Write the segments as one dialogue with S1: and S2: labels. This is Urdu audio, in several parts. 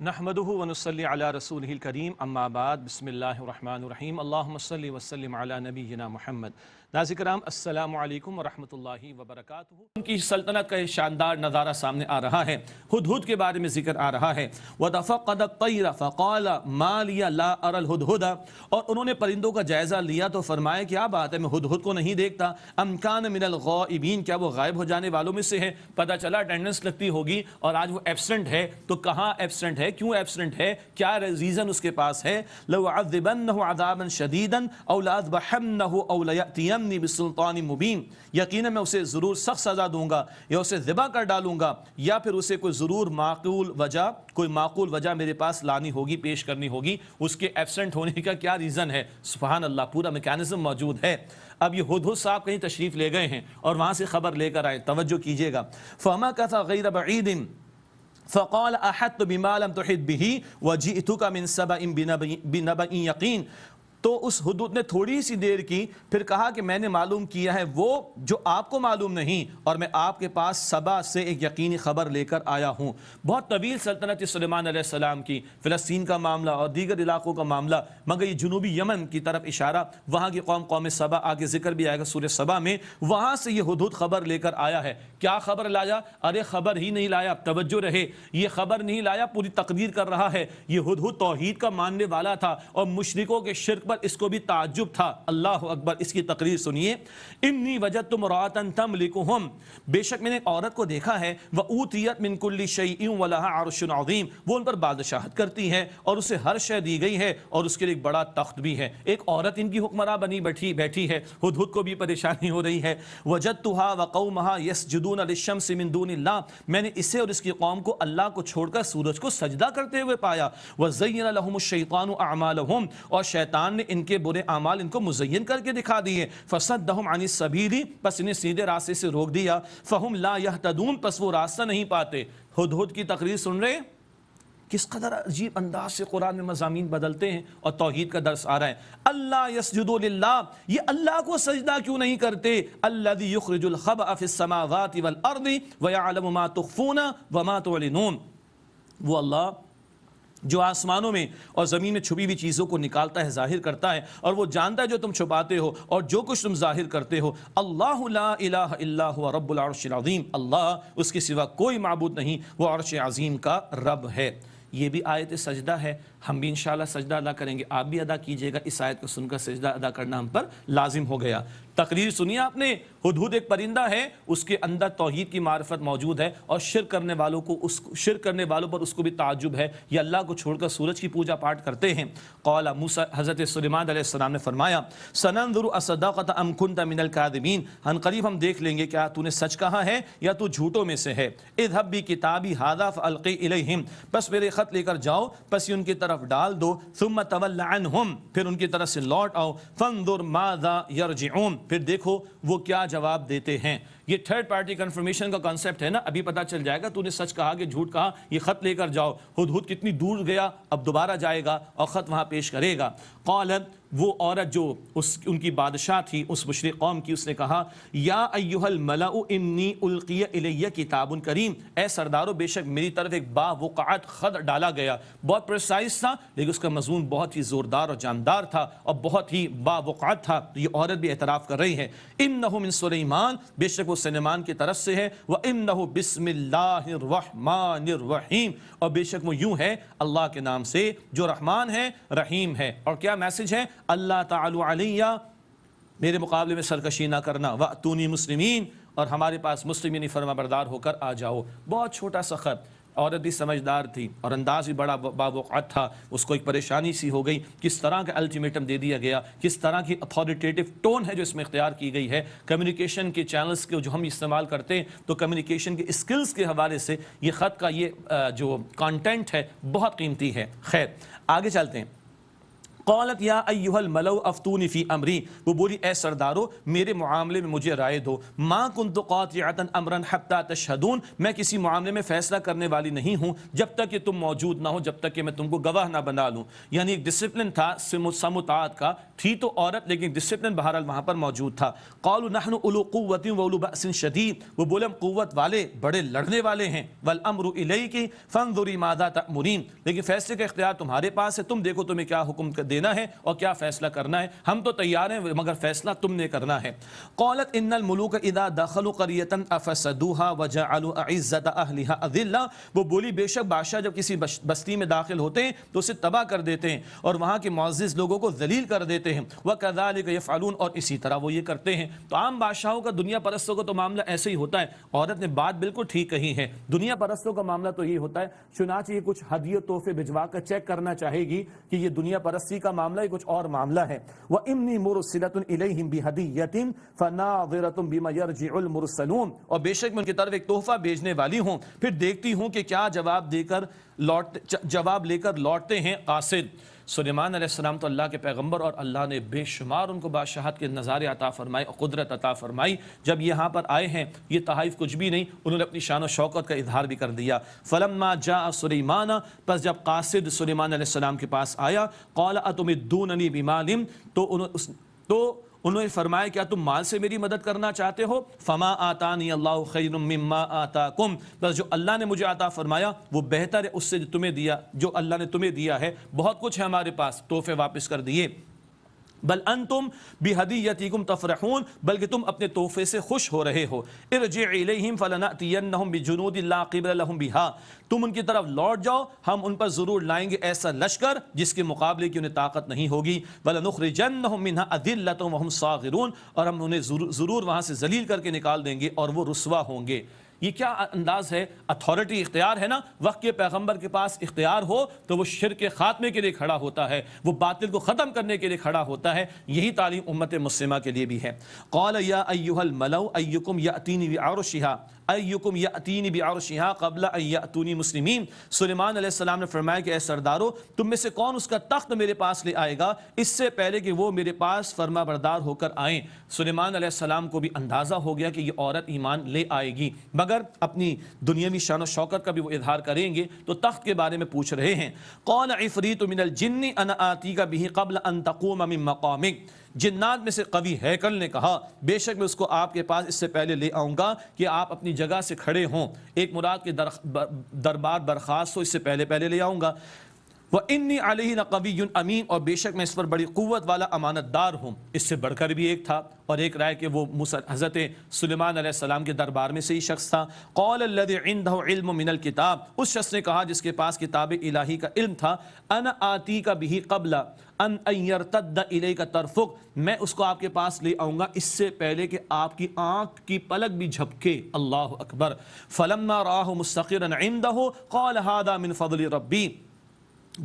S1: نحمدہ ونصلی علی رسولہ الکریم اما بعد بسم اللہ الرحمن الرحیم اللہم صلی وسلم علی نبینا محمد۔ ناظرین کرام السلام علیکم ورحمۃ اللہ وبرکاتہ۔ ان کی سلطنت کا شاندار نظارہ سامنے آ رہا ہے، ہدہد کے بارے میں ذکر آ رہا ہے۔ وَتَفَقَّدَ الطَّيْرَ فَقَالَ مَا لِيَ لَا أَرَى الْهُدْهُدَ، اور انہوں نے پرندوں کا جائزہ لیا تو فرمایا کیا بات ہے میں ہدہد کو نہیں دیکھتا۔ أَمْ كَانَ مِنَ الْغَائِبِينَ، کیا وہ غائب ہو جانے والوں میں سے ہے؟ پتہ چلا اٹینڈنس لگتی ہوگی اور آج وہ ایبسنٹ ہے، تو کہاں ایبسنٹ ہے، کیوں ایبسنٹ ہے، کیا ریزن اس کے پاس ہے؟ لَوْعَذِّبَنَّهُ عَذَابًا شَدِيدًا أَوْ لَأَذْبَحَنَّهُ أَوْ لَيَأْتِيَنِّي بِسُلْطَانٍ مُبِينٍ، یقینا میں اسے ضرور سخت سزا دوں گا یا اسے ذبح کر ڈالوں گا، یا پھر اسے کوئی ضرور کوئی معقول وجہ میرے پاس لانی ہوگی، پیش کرنی ہوگی۔ اس کے ایبسنٹ ہونے کا کیا ریزن ہے؟ سبحان اللہ، پورا میکینزم موجود ہے۔ اب یہ ہدہد صاحب کہیں تشریف لے گئے ہیں اور وہاں سے خبر لے کر آئے، توجہ کیجئے گا۔ فَمَكَثَ غَيْرَ بَعِيدٍ فقال احطت بما لم تحط به وجئتك من سبأ بنبأ یقین، تو اس ہدہد نے تھوڑی سی دیر کی، پھر کہا کہ میں نے معلوم کیا ہے وہ جو آپ کو معلوم نہیں، اور میں آپ کے پاس سبا سے ایک یقینی خبر لے کر آیا ہوں۔ بہت طویل سلطنت سلیمان علیہ السلام کی، فلسطین کا معاملہ اور دیگر علاقوں کا معاملہ، مگر یہ جنوبی یمن کی طرف اشارہ، وہاں کی قوم سبا، آگے ذکر بھی آئے گا سورہ سبا میں، وہاں سے یہ ہدہد خبر لے کر آیا ہے۔ کیا خبر لایا؟ ارے خبر ہی نہیں لایا، توجہ رہے، یہ خبر نہیں لایا، پوری تقریر کر رہا ہے۔ یہ ہدہد توحید کا ماننے والا تھا اور مشرکوں کے شرک پر اس کو بھی تعجب تھا۔ اللہ اکبر، اس کی تقریر سنیے۔ انی وجدت امرأة تملکہم، بے شک میں نے ایک عورت کو دیکھا ہے، وأوتیت من کل شیء ولها عرش عظیم، وہ ان پر بادشاہت کرتی ہے اور اسے ہر شے دی گئی ہے اور اس کے لیے ایک بڑا تخت بھی ہے۔ ایک عورت ان کی حکمراں بنی بیٹھی ہے، ہدہد کو بھی پریشانی ہو رہی ہے۔ وجدتها وقومها يسجدون للشمس من دون اللہ، میں نے اسے اور اس کی قوم کو اللہ کو چھوڑ کر سورج کو سجدہ کرتے ہوئے پایا۔ وزین لهم الشیطان اعمالهم، اور شیطان نے ان کے برے اعمال ان کو مزین کر کے دکھا دیے۔ فصدهم عن السبیل، پس انہیں سیدھے راستے سے روک دیا۔ فهم لا يهتدون، پس وہ راستہ نہیں پاتے۔ ہدہد کی تقریر سن رہے، کس قدر عجیب انداز سے قرآن میں مضامین بدلتے ہیں اور توحید کا درس آ رہا ہے۔ اللہ یسجدوا للہ، یہ اللہ کو سجدہ کیوں نہیں کرتے؟ الذی یخرج الخبأ فی السماوات والارض ویعلم ما تخفون وما تعلنون، وہ اللہ جو آسمانوں میں اور زمین میں چھپی ہوئی چیزوں کو نکالتا ہے، ظاہر کرتا ہے، اور وہ جانتا ہے جو تم چھپاتے ہو اور جو کچھ تم ظاہر کرتے ہو۔ اللہ لا الہ الا هو رب العرش العظیم، اللہ، اس کے سوا کوئی معبود نہیں، وہ عرش عظیم کا رب ہے۔ یہ بھی آیت سجدہ ہے، ہم بھی انشاءاللہ سجدہ ادا کریں گے، آپ بھی ادا کیجئے گا۔ اس آیت کو سن کر سجدہ ادا کرنا ہم پر لازم ہو گیا۔ تقریر سنی آپ نے، ہدہد ایک پرندہ ہے، اس کے اندر توحید کی معرفت موجود ہے، اور شرک کرنے والوں پر اس کو بھی تعجب ہے، یہ اللہ کو چھوڑ کر سورج کی پوجا پاٹ کرتے ہیں۔ قال موسیٰ، حضرت سلیمان علیہ السلام نے فرمایا، سننظر اصدقت ام کنت من الکاذبین، ان قریب ہم دیکھ لیں گے کیا تو نے سچ کہا ہے یا تو جھوٹوں میں سے ہے۔ اذهب بکتابی ھذا فالقی الیہم، بس میرے خط لے کر جاؤ، پس ان کی طرف ڈال دو۔ ثم تول عنہم، پھر ان کی طرف سے لوٹ آؤ۔ فانظر ماذا یرجعون، پھر دیکھو وہ کیا جواب دیتے ہیں۔ یہ تھرڈ پارٹی کنفرمیشن کا کانسیپٹ ہے نا، ابھی پتہ چل جائے گا تو نے سچ کہا کہ جھوٹ کہا، یہ خط لے کر جاؤ۔ ہدہد کتنی دور گیا، اب دوبارہ جائے گا اور خط وہاں پیش کرے گا۔ قالت، وہ عورت جو ان کی بادشاہ تھی اس مشرک قوم کی، اس نے کہا، یا ایھا الملأ انی القی الی کتاب کریم، اے سردارو، بے شک میری طرف ایک باوقعت خط ڈالا گیا، بہت پریسائز تھا لیکن اس کا مضمون بہت ہی زوردار اور جاندار تھا اور بہت ہی باوقعت تھا۔ یہ عورت بھی اعتراف کر رہی ہے، انہ من سلیمان، بے شک وہ سلیمان کی طرف سے ہے، وانہ بسم اللہ الرحمن الرحیم، اور بے شک وہ یوں ہے اللہ کے نام سے جو رحمان ہے رحیم ہے۔ اور کیا میسج ہے؟ اللہ تعالی علیہ، میرے مقابلے میں سرکشی نہ کرنا، واتونی مسلمین، اور ہمارے پاس مسلم یعنی فرما بردار ہو کر آ جاؤ۔ بہت چھوٹا سا خط، عورت بھی سمجھدار تھی اور انداز بھی بڑا باوقعت تھا، اس کو ایک پریشانی سی ہو گئی، کس طرح کا الٹیمیٹم دے دیا گیا، کس طرح کی اتھارٹیٹیو ٹون ہے جو اس میں اختیار کی گئی ہے۔ کمیونیکیشن کے چینلز کے جو ہم استعمال کرتے ہیں تو کمیونیکیشن کے اسکلز کے حوالے سے یہ خط کا یہ جو کانٹینٹ ہے بہت قیمتی ہے۔ خیر آگے چلتے ہیں۔ قالت یا ایھا الملؤ افتونی فی امری، وہ بولی اے سردارو میرے معاملے میں مجھے رائے دو، ما کنت قاطعۃ امرا حتی تشہدون، میں کسی معاملے میں فیصلہ کرنے والی نہیں ہوں جب تک کہ تم موجود نہ ہو، جب تک کہ میں تم کو گواہ نہ بنا لوں۔ یعنی ایک ڈسپلن تھا سمطاعت کا، تھی تو عورت لیکن ڈسپلن بہرحال وہاں پر موجود تھا۔ قالوا نحن اولو قوۃ واولو بأس شدید، وہ بولے ہم قوت والے بڑے لڑنے والے ہیں، والامر الیک فانظری ماذا تأمرین، لیکن فیصلے کا اختیار تمہارے پاس ہے، تم دیکھو تمہیں کیا حکم دینا ہے اور کیا فیصلہ کرنا ہے، ہم تو تیار ہیں مگر فیصلہ تم نے کرنا ہے۔ قالت ان الملوک اذا دخلوا قریۃ افسدوها وجعلوا اعزۃ اہلها اذلہ، وہ بولی بے شک بادشاہ جب کسی بستی میں داخل ہوتے ہیں تو اسے تباہ کر دیتے ہیں اور وہاں کے معزز لوگوں کو ذلیل کر دیتے ہیں، وکذالک یفعلون، اور اسی طرح وہ یہ کرتے ہیں۔ تو عام بادشاہوں کا، دنیا پرستوں کا تو معاملہ ایسے ہی ہوتا ہے۔ عورت نے بات بالکل ٹھیک کہی ہے، دنیا پرستوں کا معاملہ تو یہی ہوتا ہے، چنانچہ یہ کچھ ہدیے تحفے بھجوا کر چیک کرنا چاہے گی کہ یہ دنیا پرستی کا معاملہ ہی کچھ اور معاملہ ہے۔ وَإِنِّي مُرْسِلَةٌ إِلَيْهِمْ بِهَدِيَّةٍ فَنَاظِرَةٌ بِمَا يَرْجِعُ الْمُرْسَلُونَ، اور بے شک میں ان کی طرف ایک تحفہ بھیجنے والی ہوں، پھر دیکھتی ہوں کہ کیا جواب لے کر لوٹتے ہیں قاصد۔ سلیمان علیہ السلام تو اللہ کے پیغمبر، اور اللہ نے بے شمار ان کو بادشاہت کے نظارے عطا فرمائے اور قدرت عطا فرمائی۔ جب یہاں پر آئے ہیں یہ تحائف کچھ بھی نہیں، انہوں نے اپنی شان و شوکت کا اظہار بھی کر دیا۔ فلما جاء سلیمان، پس جب قاصد سلیمان علیہ السلام کے پاس آیا، قال اتمدوننی بمال، تو انہوں نے فرمایا کیا تم مال سے میری مدد کرنا چاہتے ہو؟ فما آتانی اللہ خیر مما آتاکم، بس جو اللہ نے مجھے عطا فرمایا وہ بہتر ہے اس سے جو تمہیں دیا، جو اللہ نے تمہیں دیا ہے، بہت کچھ ہے ہمارے پاس، تحفے واپس کر دیے۔ بل انتم بہدیتکم تفرحون، بلکہ تم اپنے تحفے سے خوش ہو رہے ہو۔ ارجع الیہم فلنأتینہم بجنود لا قبل لہم بہا، تم ان کی طرف لوٹ جاؤ، ہم ان پر ضرور لائیں گے ایسا لشکر جس کے مقابلے کی انہیں طاقت نہیں ہوگی۔ وَلَنُخْرِجَنَّهُم مِّنْهَا أَذِلَّةً وَهُمْ صَاغِرُونَ، اور ہم انہیں ضرور وہاں سے ذلیل کر کے نکال دیں گے اور وہ رسوا ہوں گے۔ یہ کیا انداز ہے، اتھارٹی اختیار ہے نا، وقت کے پیغمبر کے پاس اختیار ہو تو وہ شرک کے خاتمے کے لیے کھڑا ہوتا ہے، وہ باطل کو ختم کرنے کے لیے کھڑا ہوتا ہے۔ یہی تعلیم امت مسلمہ کے لیے بھی ہے۔ قال یا ایھا الملؤ ایکم یاتینی بعرشها ایکم یاتینی بعرشها قبل ان یاتونی مسلمین، سلیمان علیہ السلام نے فرمایا کہ اے سردارو تم میں سے کون اس کا تخت میرے پاس لے آئے گا اس سے پہلے کہ وہ میرے پاس فرما بردار ہو کر آئیں۔ سلیمان علیہ السلام کو بھی اندازہ ہو گیا کہ یہ عورت ایمان لے آئے گی، مگر اپنی دنیاوی شان و شوکت کا بھی وہ اظہار کریں گے تو تخت کے بارے میں پوچھ رہے ہیں۔ قال عفریت من الجن انا آتیک بہ قبل ان تقوم من مقامک، جنات میں سے قوی ہیکل نے کہا بے شک میں اس کو آپ کے پاس اس سے پہلے لے آؤں گا کہ آپ اپنی جگہ سے کھڑے ہوں، ایک مراد کے دربار برخاست ہو، اس سے پہلے لے آؤں گا۔ وَإِنِّي عَلَيْهِ لَقَوِيٌّ أَمِينٌ، اور بے شک میں اس پر بڑی قوت والا امانت دار ہوں۔ اس سے بڑھ کر بھی ایک تھا، اور ایک رائے کہ وہ حضرت سلیمان علیہ السلام کے دربار میں سے ہی شخص تھا۔ قَالَ الَّذِي عِندَهُ عِلْمٌ مِّنَ الْكِتَابِ، اس شخص نے کہا جس کے پاس کتاب الہی کا علم تھا، أَنَا آتِيكَ بِهِ قَبْلَ أَنْ يَرْتَدَّ إِلَيْكَ طَرْفُكَ، میں اس کو آپ کے پاس لے آؤں گا اس سے پہلے کہ آپ کی آنکھ کی پلک بھی جھپکے۔ اللہ اکبر۔ فَلَمَّا رَآهُ مُسْتَقِرًا عِندَهُ قَالَ هَذَا مِنْ فَضْلِ رَبِّي،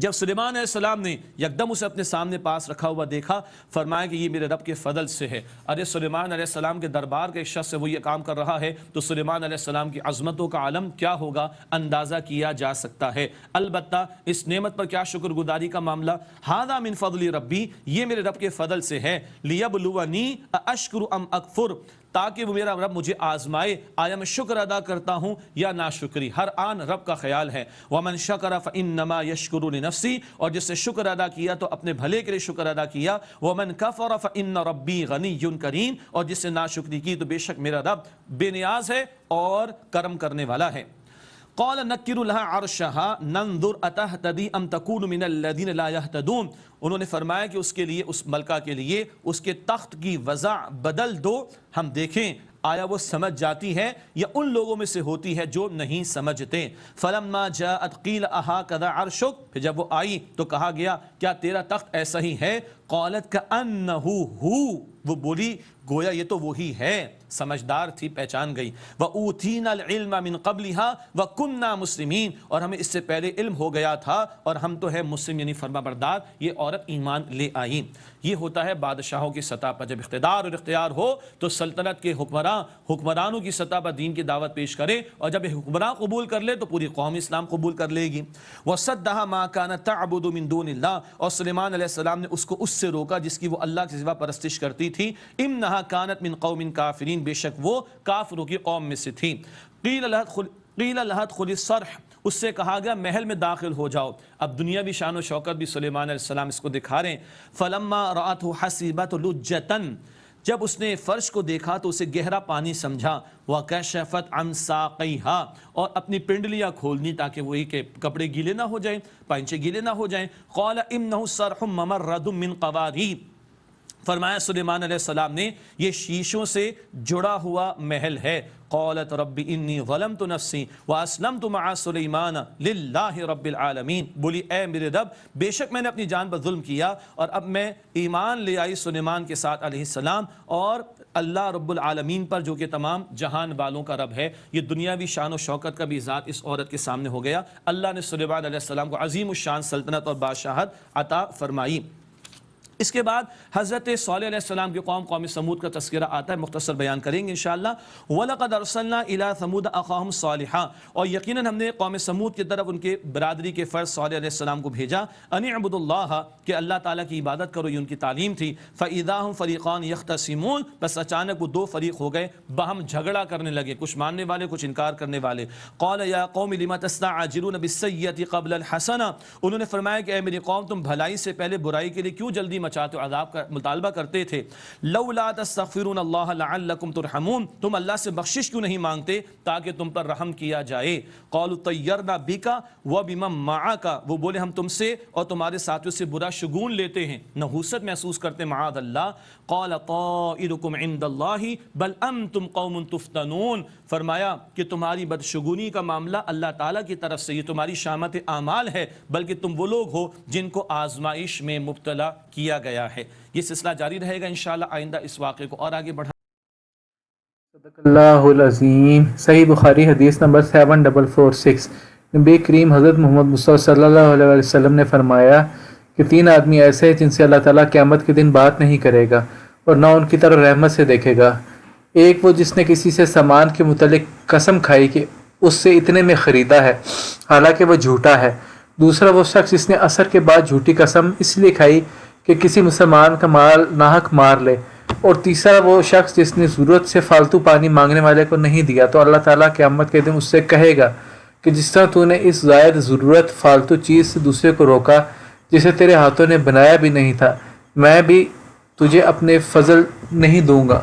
S1: جب سلیمان علیہ السلام نے یکدم اسے اپنے سامنے پاس رکھا ہوا دیکھا، فرمایا کہ یہ میرے رب کے فضل سے ہے۔ ارے سلیمان علیہ السلام کے دربار کے ایک شخص سے وہ یہ کام کر رہا ہے تو سلیمان علیہ السلام کی عظمتوں کا عالم کیا ہوگا اندازہ کیا جا سکتا ہے۔ البتہ اس نعمت پر کیا شکر گزاری کا معاملہ، ھذا من فضل ربی، یہ میرے رب کے فضل سے ہے، لیبلونی ااشکر ام اکفر، تاکہ وہ میرا رب مجھے آزمائے آیا میں شکر ادا کرتا ہوں یا ناشکری، ہر آن رب کا خیال ہے۔ ومن شکر فانما یشکر لنفسی، اور جس نے شکر ادا کیا تو اپنے بھلے کے لیے شکر ادا کیا۔ ومن کفر فان ربی غنی کریم، اور جس نے ناشکری کی تو بے شک میرا رب بے نیاز ہے اور کرم کرنے والا ہے۔ قال نکر لها عرشها ننظر اتهتدی ام تکون من الذین لا یهتدون، انہوں نے فرمایا کہ اس کے لیے، اس ملکہ کے لیے اس کے تخت کی وضع بدل دو، ہم دیکھیں آیا وہ سمجھ جاتی ہے یا ان لوگوں میں سے ہوتی ہے جو نہیں سمجھتے۔ فلما جاءت قیل اھکذا عرشک، پھر جب وہ آئی تو کہا گیا کیا تیرا تخت ایسا ہی ہے؟ قالت کأنہ ہو، وہ بولی گویا یہ تو وہی ہے، سمجھدار تھی، پہچان گئی۔ وَأُوتِينَا الْعِلْمَ مِنْ قَبْلِهَا وَكُنَّا مُسْلِمِينَ، اور ہمیں اس سے پہلے علم ہو گیا تھا اور ہم تو ہے مسلم یعنی فرما بردار۔ یہ عورت ایمان لے آئی۔ یہ ہوتا ہے بادشاہوں کی سطح پر، جب اقتدار اور اختیار ہو تو سلطنت کے حکمرانوں کی سطح پر دین کی دعوت پیش کرے، اور جب حکمران قبول کر لے تو پوری قوم اسلام قبول کر لے گی۔ وَصَدَّهَا مَا كَانَتْ تَعْبُدُ مِن دُونِ اللَّهِ، اور سلیمان علیہ السلام نے اس کو اس سے روکا جس کی وہ اللہ کے سوا پرستش کرتی تھی۔ إِنَّهَا كَانَتْ مِن قَوْمٍ كَافِرِينَ، بے شک وہ کافروں کی قوم میں سے تھی۔ قِيلَ لَهَا ادْخُلِي الصَّرْحَ، اس سے کہا گیا محل میں داخل ہو جاؤ۔ اب دنیاوی شان و شوکت بھی سلیمان علیہ السلام اس کو دکھا رہے ہیں۔ فَلَمَّا رَأَتْهُ حَسِبَتْهُ لُجَّةً، جب اس نے فرش کو دیکھا تو اسے گہرا پانی سمجھا۔ وَكَشَفَتْ عَنْ سَاقَيْهَا، اور اپنی پنڈلیاں کھولنی تاکہ وہی کہ کپڑے گیلے نہ ہو جائیں، پائنچے گیلے نہ ہو جائیں۔ قَالَ إِنَّهُ صَرْحٌ مَمَرَّدٌ مِّن قَوَارِيرَ، فرمایا سلیمان علیہ السلام نے یہ شیشوں سے جڑا ہوا محل ہے۔ قالت رب انی ظلمت نفسی واسلمت مع سلیمان للہ رب العالمین، بولی اے میرے رب بے شک میں نے اپنی جان پر ظلم کیا اور اب میں ایمان لے آئی سلیمان کے ساتھ علیہ السلام اور اللہ رب العالمین پر جو کہ تمام جہان والوں کا رب ہے۔ یہ دنیاوی شان و شوکت کا بھی ذات اس عورت کے سامنے ہو گیا۔ اللہ نے سلیمان علیہ السلام کو عظیم الشان سلطنت اور بادشاہت عطا فرمائی۔ اس کے بعد حضرت صالح علیہ السلام کی قوم سمود کا تذکرہ آتا ہے، مختصر بیان کریں گے انشاءاللہ۔ وَلَقَدْ أَرْسَلْنَا إِلَىٰ ثَمُودَ أَخَاهُمْ صَالِحًا، اور یقیناً ہم نے قوم سمود کی طرف ان کے برادری کے فرد صالح علیہ السلام کو بھیجا۔ أَنِ اعْبُدُوا اللَّهَ، کہ اللہ تعالیٰ کی عبادت کرو، یہ ان کی تعلیم تھی۔ فَإِذَا هُمْ فَرِيقَانِ يَخْتَصِمُونَ، بس اچانک وہ دو فریق ہو گئے، باہم جھگڑا کرنے لگے، کچھ ماننے والے کچھ انکار کرنے والے۔ قَالَ يَا قَوْمِ لِمَ تَسْتَعْجِلُونَ بِالسَّيِّئَةِ قَبْلَ الْحَسَنَةِ، انہوں نے فرمایا کہ اے میری قوم تم بھلائی سے پہلے برائی کے لیے کیوں جلدی مچاتے ہو، عذاب کا مطالبہ کرتے تھے۔ لولا تستغفرون اللہ لعلکم ترحمون، تم اللہ سے بخشش کیوں نہیں مانگتے تاکہ تم پر رحم کیا جائے۔ قالوا طیرنا بک وبمن معک، وہ بولے ہم تم سے اور تمہارے ساتھیوں سے برا شگون لیتے ہیں، نحوست محسوس کرتے معاذ اللہ۔ قال طائرکم عند اللہ بل انتم قوم تفتنون، فرمایا کہ تمہاری بدشگونی کا معاملہ اللہ تعالیٰ کی طرف سے، یہ تمہاری شامت اعمال ہے، بلکہ تم وہ لوگ ہو جن کو آزمائش میں مبتلا کیا گیا ہے۔ یہ سلسلہ جاری رہے گا انشاءاللہ، آئندہ اس واقعے کو اور آگے بڑھا۔
S2: صدق اللہ العظیم۔ صحیح بخاری حدیث نمبر 7446، نبی کریم حضرت محمد مصطفیٰ صلی اللہ علیہ وسلم نے فرمایا کہ 3 آدمی ایسے ہیں جن سے اللہ تعالیٰ قیامت کے دن بات نہیں کرے گا اور نہ ان کی طرف رحمت سے دیکھے گا۔ ایک وہ جس نے کسی سے سامان کے متعلق قسم کھائی کہ اس سے اتنے میں خریدا ہے حالانکہ وہ جھوٹا ہے۔ دوسرا وہ شخص جس نے عصر کے بعد جھوٹی قسم اس لیے کھائی کہ کسی مسلمان کا مال ناحق مار لے۔ اور تیسرا وہ شخص جس نے ضرورت سے فالتو پانی مانگنے والے کو نہیں دیا، تو اللہ تعالیٰ قیامت کے دن اس سے کہے گا کہ جس طرح تو نے اس زائد ضرورت فالتو چیز سے دوسرے کو روکا جسے تیرے ہاتھوں نے بنایا بھی نہیں تھا، میں بھی تجھے اپنے فضل نہیں دوں گا۔